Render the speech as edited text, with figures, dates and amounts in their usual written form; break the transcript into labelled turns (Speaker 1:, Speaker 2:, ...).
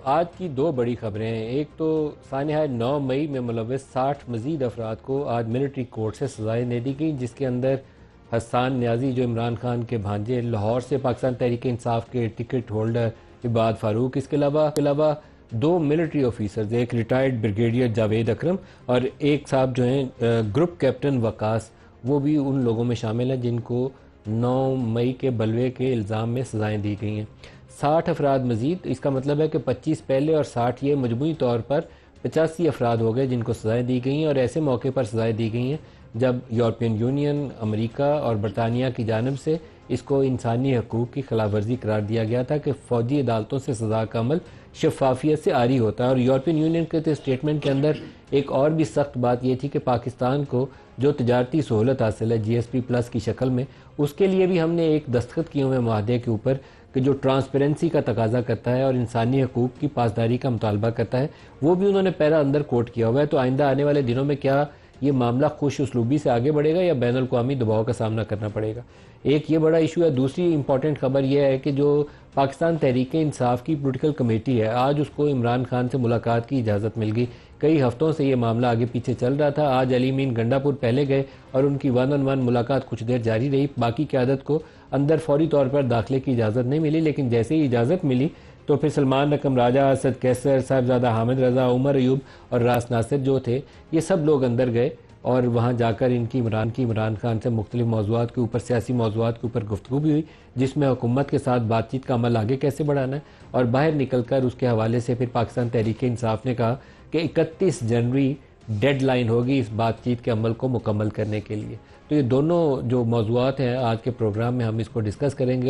Speaker 1: आज की दो बड़ी खबरें हैं। एक तो सानिया 9 मई में मुलव्वस 60 मजीद अफराद को आज मिलिट्री कोर्ट से सजाएं दे दी गई, जिसके अंदर हसन न्याजी जो इमरान खान के भांजे, लाहौर से पाकिस्तान तहरीक इंसाफ के टिकट होल्डर इबाद फारूक, इसके अलावा दो मिलिट्री ऑफिसर्स, एक रिटायर्ड ब्रिगेडियर जावेद अकरम और एक साहब जो हैं ग्रुप कैप्टन वकास, वो भी उन लोगों में शामिल हैं जिनको 9 मई के बलवे के इल्ज़ाम में सजाएं दी गई हैं। 60 अफराद मजीद, इसका मतलब है कि 25 पहले और 60 ये मजमूई तौर पर 85 अफराद हो गए जिनको सजाएं दी गई हैं। और ऐसे मौके पर सजाएं दी गई हैं जब यूरोपियन यूनियन, अमेरिका और बरतानिया की जानब से इसको इंसानी हकूक़ की खिलाफ वर्जी करार दिया गया था कि फ़ौजी अदालतों से सज़ा का अमल शफाफियत से आरी होता है। और यूरोपियन यूनियन के स्टेटमेंट के अंदर एक और भी सख्त बात यह थी कि पाकिस्तान को जो तजारती सहूलत हासिल है GSP+ की शक्ल में, उसके लिए भी हमने एक दस्तखत किए हुए माहदे के ऊपर कि जो ट्रांसपेरेंसी का तकाजा करता है और इंसानी हकूक़ की पासदारी का मुतालबा करता है, वो भी उन्होंने पैरा अंदर कोट किया हुआ है। तो आइंदा आने वाले दिनों में क्या ये मामला खुश उसलूबी से आगे बढ़ेगा या बैनुल अक़वामी दबाव का सामना करना पड़ेगा? एक ये बड़ा इशू है। दूसरी इंपॉर्टेंट खबर यह है कि जो पाकिस्तान तहरीक इंसाफ की पोलिटिकल कमेटी है, आज उसको इमरान खान से मुलाकात की इजाज़त मिल गई। कई हफ्तों से ये मामला आगे पीछे चल रहा था। आज अली मीन गंडापुर पहले गए और उनकी 1-on-1 मुलाकात कुछ देर जारी रही। बाकी क़यादत को अंदर फौरी तौर पर दाखिले की इजाज़त नहीं मिली, लेकिन जैसे ही इजाज़त मिली तो फिर सलमान रकम राजा, असद कैसर, साहिबजादा हामिद रजा, उमर अयूब और रास नासिर जो थे, ये सब लोग अंदर गए और वहाँ जाकर इमरान खान से मुख्तलिफ मौज़ूआत के ऊपर, सियासी मौज़ूआत के ऊपर गुफ्तगू भी हुई, जिसमें हुकूमत के साथ बातचीत का अमल आगे कैसे बढ़ाना है। और बाहर निकल कर उसके हवाले से फिर पाकिस्तान तहरीक इंसाफ ने कहा कि 31 जनवरी डेडलाइन होगी इस बातचीत के अमल को मुकम्मल करने के लिए। तो ये दोनों जो मौज़ूआत हैं आज के प्रोग्राम में हम इसको डिस्कस करेंगे।